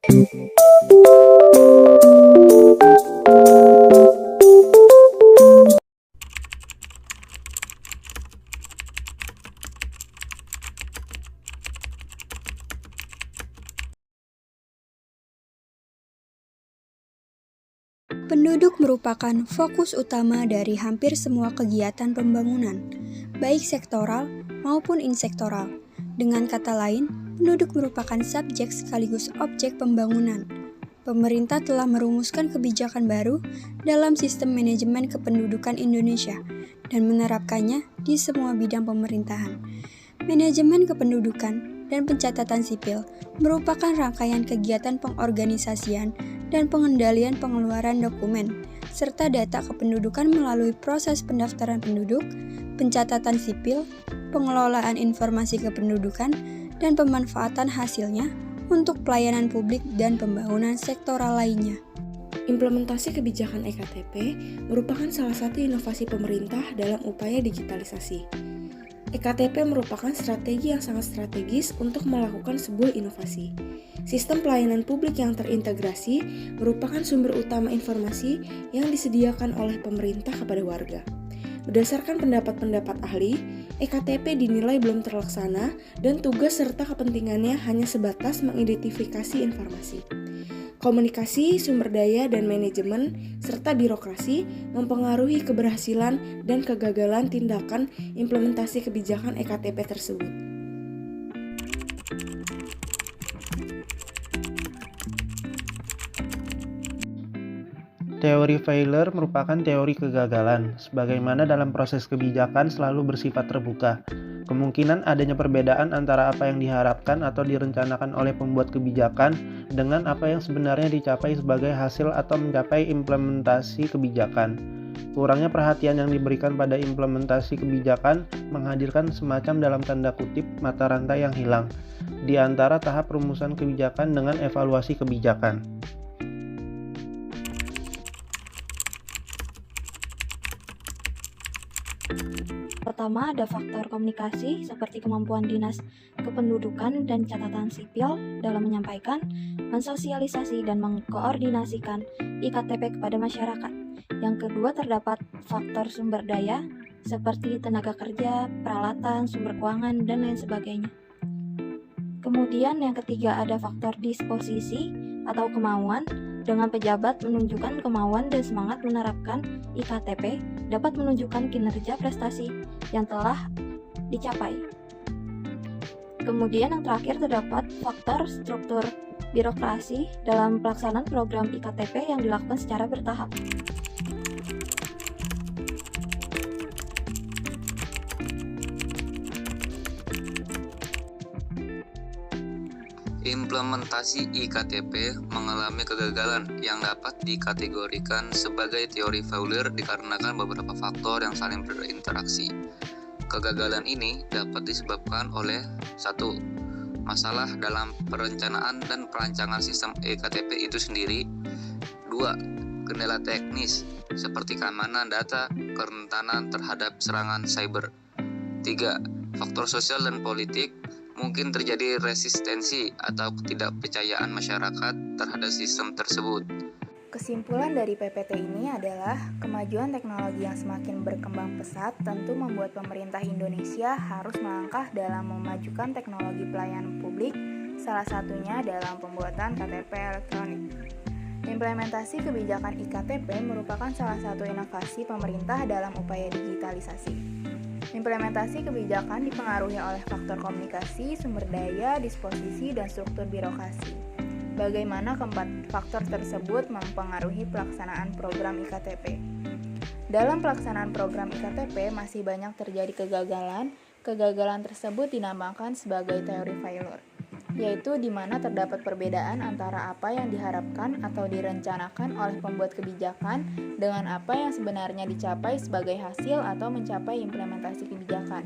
Penduduk merupakan fokus utama dari hampir semua kegiatan pembangunan, baik sektoral maupun insektoral. Dengan kata lain, penduduk merupakan subjek sekaligus objek pembangunan. Pemerintah telah merumuskan kebijakan baru dalam sistem manajemen kependudukan Indonesia dan menerapkannya di semua bidang pemerintahan. Manajemen kependudukan dan pencatatan sipil merupakan rangkaian kegiatan pengorganisasian dan pengendalian pengeluaran dokumen, serta data kependudukan melalui proses pendaftaran penduduk, pencatatan sipil, pengelolaan informasi kependudukan, dan pemanfaatan hasilnya untuk pelayanan publik dan pembangunan sektoral lainnya. Implementasi kebijakan EKTP merupakan salah satu inovasi pemerintah dalam upaya digitalisasi. EKTP merupakan strategi yang sangat strategis untuk melakukan sebuah inovasi. Sistem pelayanan publik yang terintegrasi merupakan sumber utama informasi yang disediakan oleh pemerintah kepada warga. Berdasarkan pendapat-pendapat ahli, EKTP dinilai belum terlaksana dan tugas serta kepentingannya hanya sebatas mengidentifikasi informasi. Komunikasi, sumber daya, dan manajemen, serta birokrasi mempengaruhi keberhasilan dan kegagalan tindakan implementasi kebijakan EKTP tersebut. Teori failure merupakan teori kegagalan, sebagaimana dalam proses kebijakan selalu bersifat terbuka. Kemungkinan adanya perbedaan antara apa yang diharapkan atau direncanakan oleh pembuat kebijakan dengan apa yang sebenarnya dicapai sebagai hasil atau mencapai implementasi kebijakan. Kurangnya perhatian yang diberikan pada implementasi kebijakan menghadirkan semacam dalam tanda kutip mata rantai yang hilang di antara tahap rumusan kebijakan dengan evaluasi kebijakan. Pertama, ada faktor komunikasi seperti kemampuan Dinas Kependudukan dan Catatan Sipil dalam menyampaikan, mensosialisasi, dan mengkoordinasikan IKTP kepada masyarakat. Yang kedua, terdapat faktor sumber daya seperti tenaga kerja, peralatan, sumber keuangan, dan lain sebagainya. Kemudian yang ketiga, ada faktor disposisi atau kemauan. Dengan pejabat menunjukkan kemauan dan semangat menerapkan IKTP dapat menunjukkan kinerja prestasi yang telah dicapai. Kemudian yang terakhir terdapat faktor struktur birokrasi dalam pelaksanaan program IKTP yang dilakukan secara bertahap. Implementasi IKTP mengalami kegagalan yang dapat dikategorikan sebagai teori failure dikarenakan beberapa faktor yang saling berinteraksi. Kegagalan ini dapat disebabkan oleh 1. Masalah dalam perencanaan dan perancangan sistem EKTP itu sendiri. 2. Kendala teknis seperti keamanan data, kerentanan terhadap serangan cyber. 3. Faktor sosial dan politik. Mungkin terjadi resistensi atau ketidakpercayaan masyarakat terhadap sistem tersebut. Kesimpulan dari PPT ini adalah kemajuan teknologi yang semakin berkembang pesat tentu membuat pemerintah Indonesia harus melangkah dalam memajukan teknologi pelayanan publik, salah satunya dalam pembuatan KTP elektronik. Implementasi kebijakan IKTP merupakan salah satu inovasi pemerintah dalam upaya digitalisasi. Implementasi kebijakan dipengaruhi oleh faktor komunikasi, sumber daya, disposisi, dan struktur birokrasi. Bagaimana keempat faktor tersebut mempengaruhi pelaksanaan program IKTP? Dalam pelaksanaan program IKTP masih banyak terjadi kegagalan. Kegagalan tersebut dinamakan sebagai teori failure, yaitu di mana terdapat perbedaan antara apa yang diharapkan atau direncanakan oleh pembuat kebijakan dengan apa yang sebenarnya dicapai sebagai hasil atau mencapai implementasi kebijakan.